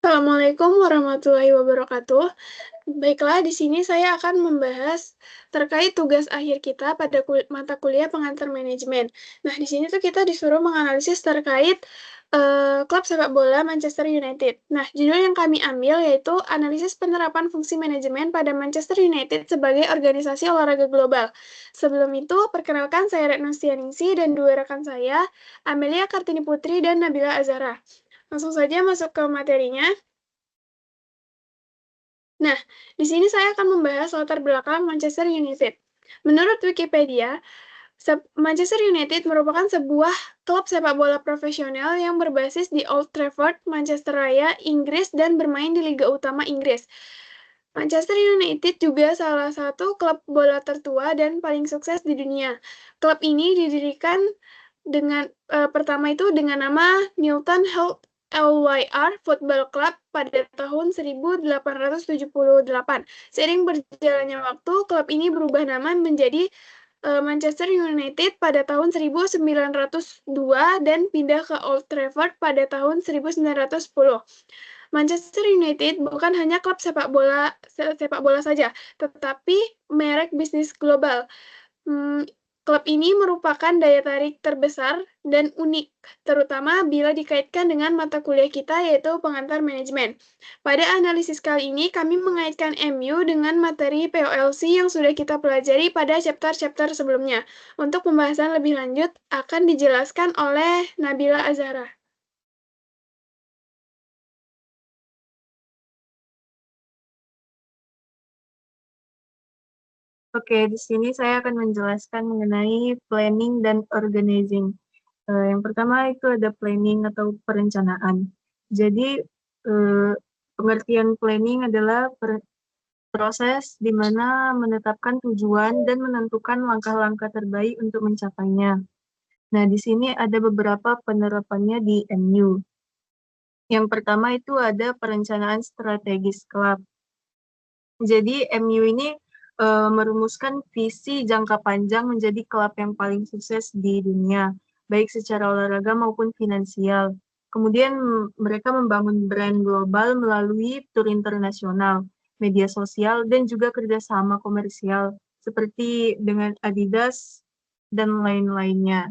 Assalamualaikum warahmatullahi wabarakatuh. Baiklah, di sini saya akan membahas terkait tugas akhir kita pada mata kuliah pengantar manajemen. Nah, di sini tuh kita disuruh menganalisis terkait klub sepak bola Manchester United. Nah, judul yang kami ambil yaitu analisis penerapan fungsi manajemen pada Manchester United sebagai organisasi olahraga global. Sebelum itu, perkenalkan saya Retno Stianingsih dan dua rekan saya, Amelia Kartini Putri dan Nabila Azhara. Langsung saja masuk ke materinya. Nah, di sini saya akan membahas latar belakang Manchester United. Menurut Wikipedia, Manchester United merupakan sebuah klub sepak bola profesional yang berbasis di Old Trafford, Manchester Raya, Inggris, dan bermain di Liga Utama Inggris. Manchester United juga salah satu klub bola tertua dan paling sukses di dunia. Klub ini didirikan pertama itu dengan nama Newton Heath LYR Football Club pada tahun 1878. Seiring berjalannya waktu, klub ini berubah nama menjadi Manchester United pada tahun 1902 dan pindah ke Old Trafford pada tahun 1910. Manchester United bukan hanya klub sepak bola saja, tetapi merek bisnis global. Klub ini merupakan daya tarik terbesar dan unik, terutama bila dikaitkan dengan mata kuliah kita yaitu pengantar manajemen. Pada analisis kali ini, kami mengaitkan MU dengan materi POLC yang sudah kita pelajari pada chapter-chapter sebelumnya. Untuk pembahasan lebih lanjut, akan dijelaskan oleh Nabila Azhara. Oke, di sini saya akan menjelaskan mengenai planning dan organizing. Yang pertama itu ada planning atau perencanaan. Jadi, pengertian planning adalah proses di mana menetapkan tujuan dan menentukan langkah-langkah terbaik untuk mencapainya. Nah, di sini ada beberapa penerapannya di MU. Yang pertama itu ada perencanaan strategis klub. Jadi MU ini merumuskan visi jangka panjang menjadi klub yang paling sukses di dunia, baik secara olahraga maupun finansial. Kemudian mereka membangun brand global melalui tur internasional, media sosial, dan juga kerjasama komersial, seperti dengan Adidas dan lain-lainnya.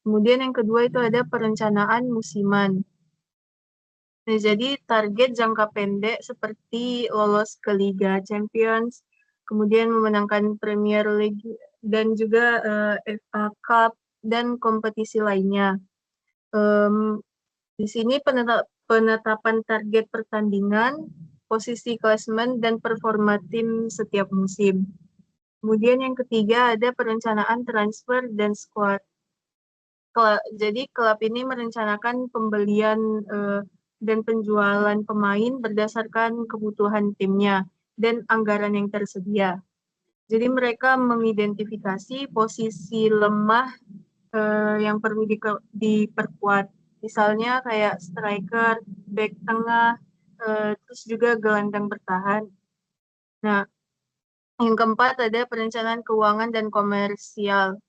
Kemudian yang kedua itu ada perencanaan musiman. Nah, jadi target jangka pendek seperti lolos ke Liga Champions, kemudian memenangkan Premier League dan juga FA Cup dan kompetisi lainnya. Di sini penetapan target pertandingan, posisi klasemen, dan performa tim setiap musim. Kemudian yang ketiga ada perencanaan transfer dan squad. Jadi klub ini merencanakan pembelian dan penjualan pemain berdasarkan kebutuhan timnya dan anggaran yang tersedia. Jadi mereka mengidentifikasi posisi lemah yang perlu diperkuat. Misalnya kayak striker, back tengah, terus juga gelandang bertahan. Nah, yang keempat ada perencanaan keuangan dan komersial.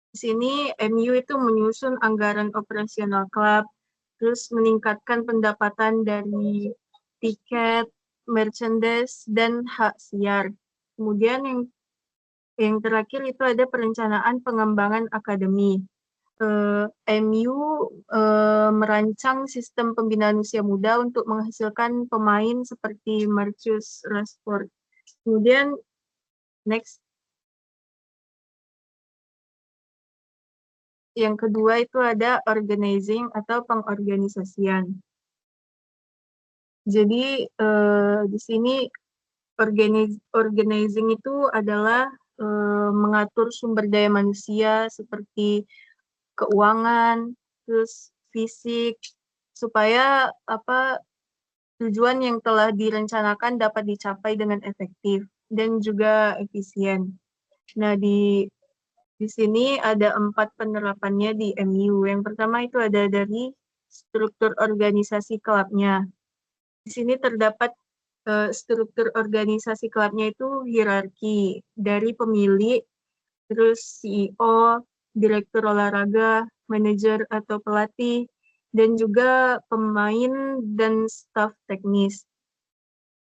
Di sini MU itu menyusun anggaran operasional klub, terus meningkatkan pendapatan dari tiket, merchandise, dan hak siar. Kemudian yang terakhir itu ada perencanaan pengembangan akademi. MU merancang sistem pembinaan usia muda untuk menghasilkan pemain seperti Marcus Rashford. Kemudian next. Yang kedua itu ada organizing atau pengorganisasian. Jadi di sini organizing itu adalah mengatur sumber daya manusia seperti keuangan, terus fisik, supaya tujuan yang telah direncanakan dapat dicapai dengan efektif dan juga efisien. Nah, di sini ada 4 penerapannya di MU. Yang pertama itu ada dari struktur organisasi klubnya. Di sini terdapat struktur organisasi klubnya itu hierarki dari pemilik, terus CEO, direktur olahraga, manajer atau pelatih, dan juga pemain dan staf teknis.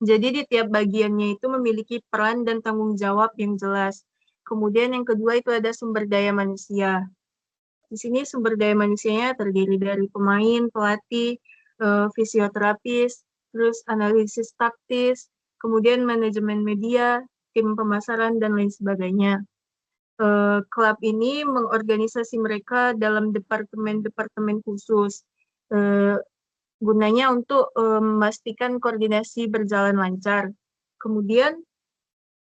Jadi di tiap bagiannya itu memiliki peran dan tanggung jawab yang jelas. Kemudian yang kedua itu ada sumber daya manusia. Di sini sumber daya manusianya terdiri dari pemain, pelatih, fisioterapis, terus analisis taktis, kemudian manajemen media, tim pemasaran, dan lain sebagainya. Klub ini mengorganisasi mereka dalam departemen-departemen khusus. Gunanya untuk memastikan koordinasi berjalan lancar. Kemudian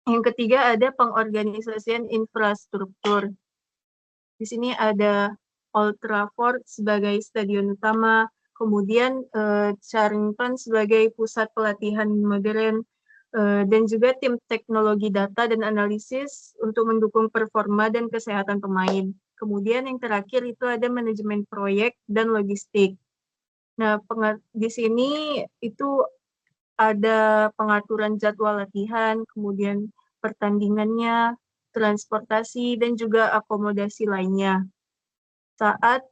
yang ketiga ada pengorganisasian infrastruktur. Di sini ada Old Trafford sebagai stadion utama, kemudian Carrington sebagai pusat pelatihan modern, dan juga tim teknologi data dan analisis untuk mendukung performa dan kesehatan pemain. Kemudian yang terakhir itu ada manajemen proyek dan logistik. Nah, di sini itu ada pengaturan jadwal latihan, kemudian pertandingannya, transportasi, dan juga akomodasi lainnya. Saat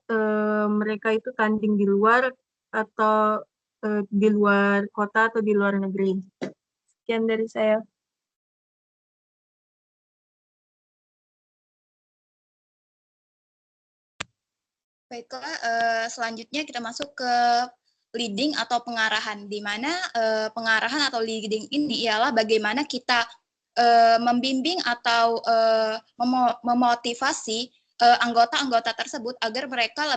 mereka itu tanding di luar atau di luar kota atau di luar negeri. Sekian dari saya. Baiklah, selanjutnya kita masuk ke leading atau pengarahan, di mana pengarahan atau leading ini ialah bagaimana kita membimbing atau memotivasi anggota-anggota tersebut agar mereka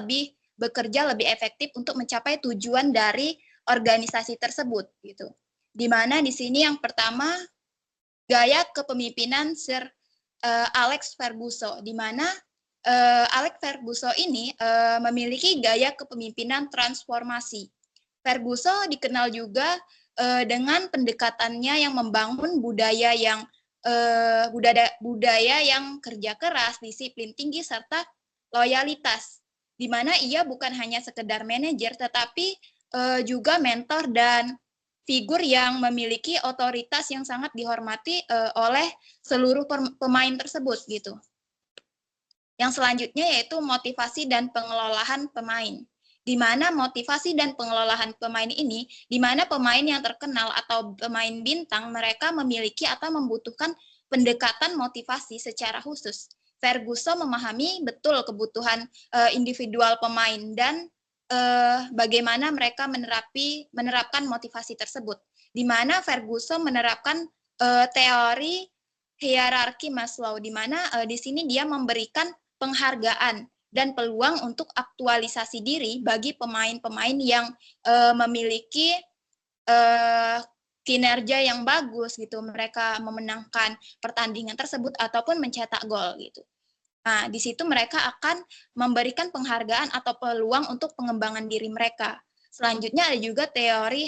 bekerja lebih efektif untuk mencapai tujuan dari organisasi tersebut, gitu. Di mana di sini yang pertama gaya kepemimpinan Sir Alex Ferguson, di mana Alex Ferguson ini memiliki gaya kepemimpinan transformasi. Ferguson dikenal juga dengan pendekatannya yang membangun budaya yang kerja keras, disiplin tinggi, serta loyalitas. Di mana ia bukan hanya sekedar manajer, tetapi juga mentor dan figur yang memiliki otoritas yang sangat dihormati oleh seluruh pemain tersebut, gitu. Yang selanjutnya yaitu motivasi dan pengelolaan pemain. Di mana motivasi dan pengelolaan pemain ini, di mana pemain yang terkenal atau pemain bintang, mereka memiliki atau membutuhkan pendekatan motivasi secara khusus. Ferguson memahami betul kebutuhan individual pemain dan bagaimana mereka menerapkan motivasi tersebut. Di mana Ferguson menerapkan teori hierarki Maslow, di mana di sini dia memberikan penghargaan dan peluang untuk aktualisasi diri bagi pemain-pemain yang memiliki kinerja yang bagus gitu, mereka memenangkan pertandingan tersebut ataupun mencetak gol gitu. Nah, di situ mereka akan memberikan penghargaan atau peluang untuk pengembangan diri mereka. Selanjutnya ada juga teori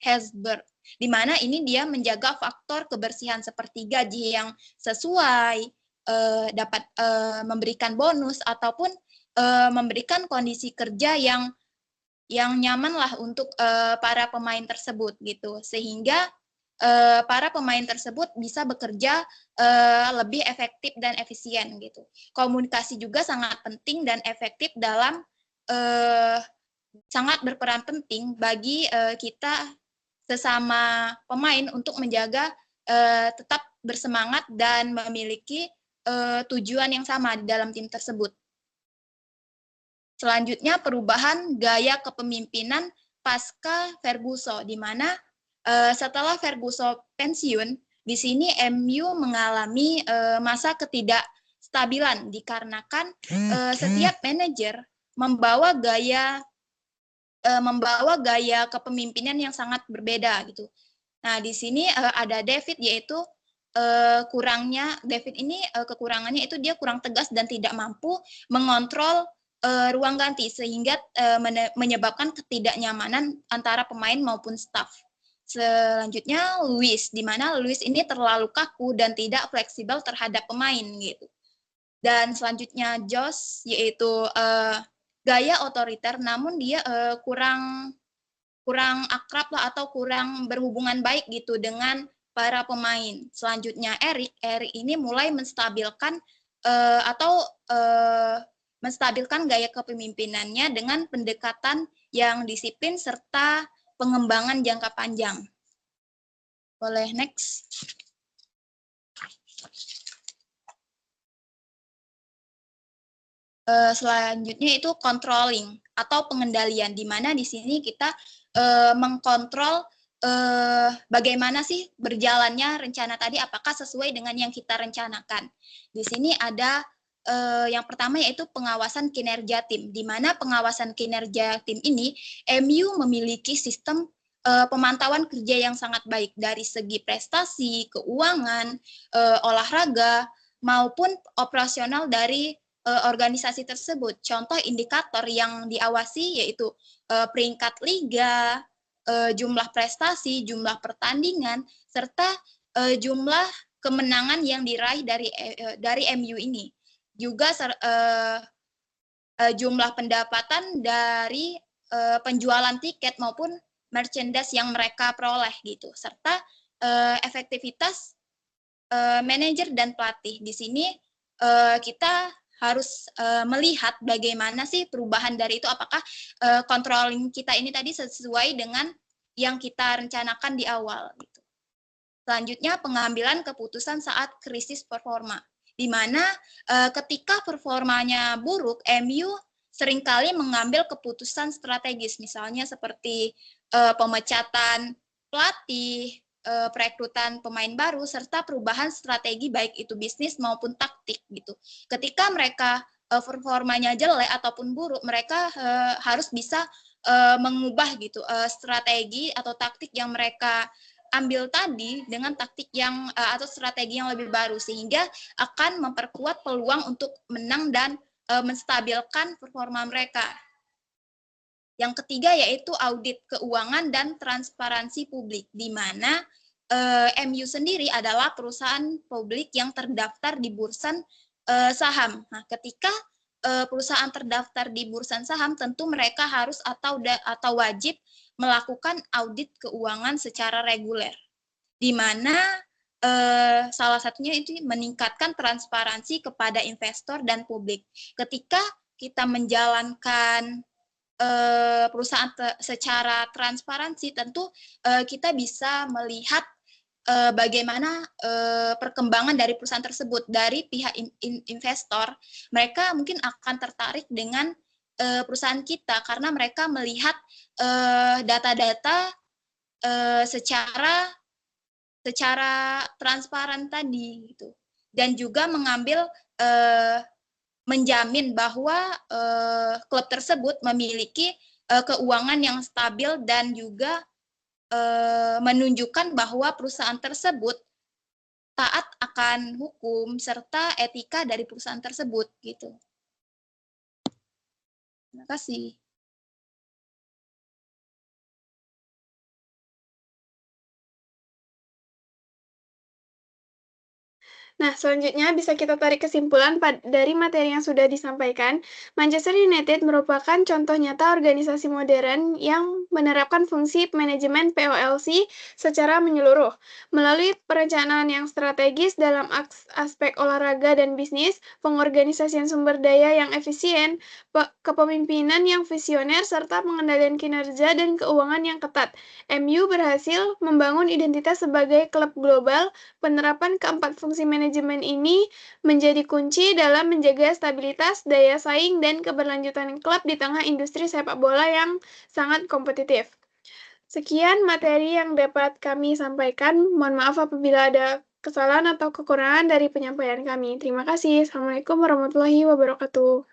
Herzberg, di mana ini dia menjaga faktor kebersihan seperti gaji yang sesuai, dapat memberikan bonus ataupun memberikan kondisi kerja yang nyaman lah untuk para pemain tersebut gitu, sehingga para pemain tersebut bisa bekerja lebih efektif dan efisien gitu. Komunikasi juga sangat penting dan efektif dalam sangat berperan penting bagi kita sesama pemain untuk menjaga tetap bersemangat dan memiliki tujuan yang sama di dalam tim tersebut. Selanjutnya perubahan gaya kepemimpinan pasca Ferguson, di mana setelah Ferguson pensiun, di sini MU mengalami masa ketidakstabilan dikarenakan setiap manajer membawa gaya kepemimpinan yang sangat berbeda gitu. Nah, di sini ada David, yaitu kekurangannya itu dia kurang tegas dan tidak mampu mengontrol ruang ganti, sehingga menyebabkan ketidaknyamanan antara pemain maupun staf. Selanjutnya Luis, di mana Luis ini terlalu kaku dan tidak fleksibel terhadap pemain gitu. Dan selanjutnya Josh, yaitu gaya otoriter, namun dia kurang akrab lah atau kurang berhubungan baik gitu dengan para pemain. Selanjutnya Eric ini mulai menstabilkan atau menstabilkan gaya kepemimpinannya dengan pendekatan yang disiplin serta pengembangan jangka panjang. Boleh next. Selanjutnya itu controlling atau pengendalian, di mana di sini kita mengkontrol bagaimana sih berjalannya rencana tadi, apakah sesuai dengan yang kita rencanakan. Di sini ada yang pertama yaitu pengawasan kinerja tim, di mana pengawasan kinerja tim ini MU memiliki sistem pemantauan kerja yang sangat baik dari segi prestasi, keuangan, olahraga, maupun operasional dari organisasi tersebut. Contoh indikator yang diawasi yaitu peringkat liga, jumlah prestasi, jumlah pertandingan, serta jumlah kemenangan yang diraih dari MU ini. Juga jumlah pendapatan dari penjualan tiket maupun merchandise yang mereka peroleh gitu, serta efektivitas manajer dan pelatih. Di sini kita harus melihat bagaimana sih perubahan dari itu, apakah controlling kita ini tadi sesuai dengan yang kita rencanakan di awal. Gitu. Selanjutnya pengambilan keputusan saat krisis performa, di mana ketika performanya buruk, MU seringkali mengambil keputusan strategis, misalnya seperti pemecatan pelatih, perekrutan pemain baru, serta perubahan strategi baik itu bisnis maupun taktik gitu. Ketika mereka performanya jelek ataupun buruk, mereka harus bisa mengubah gitu strategi atau taktik yang mereka ambil tadi dengan taktik yang atau strategi yang lebih baru, sehingga akan memperkuat peluang untuk menang dan menstabilkan performa mereka. Yang ketiga yaitu audit keuangan dan transparansi publik, di mana MU sendiri adalah perusahaan publik yang terdaftar di bursa saham. Nah, ketika perusahaan terdaftar di bursa saham, tentu mereka harus atau wajib melakukan audit keuangan secara reguler, di mana salah satunya itu meningkatkan transparansi kepada investor dan publik. Ketika kita menjalankan perusahaan secara transparansi, tentu kita bisa melihat bagaimana perkembangan dari perusahaan tersebut. Dari pihak investor, mereka mungkin akan tertarik dengan perusahaan kita karena mereka melihat data-data secara transparan tadi gitu, dan juga menjamin bahwa klub tersebut memiliki keuangan yang stabil dan juga menunjukkan bahwa perusahaan tersebut taat akan hukum serta etika dari perusahaan tersebut gitu. Terima kasih. Nah, selanjutnya bisa kita tarik kesimpulan dari materi yang sudah disampaikan. Manchester United merupakan contoh nyata organisasi modern yang menerapkan fungsi manajemen POLC secara menyeluruh. Melalui perencanaan yang strategis dalam aspek olahraga dan bisnis, pengorganisasian sumber daya yang efisien, kepemimpinan yang visioner, serta pengendalian kinerja dan keuangan yang ketat, MU berhasil membangun identitas sebagai klub global. Penerapan keempat fungsi manajemen ini menjadi kunci dalam menjaga stabilitas, daya saing, dan keberlanjutan klub di tengah industri sepak bola yang sangat kompetitif. Sekian materi yang dapat kami sampaikan. Mohon maaf apabila ada kesalahan atau kekurangan dari penyampaian kami. Terima kasih. Assalamualaikum warahmatullahi wabarakatuh.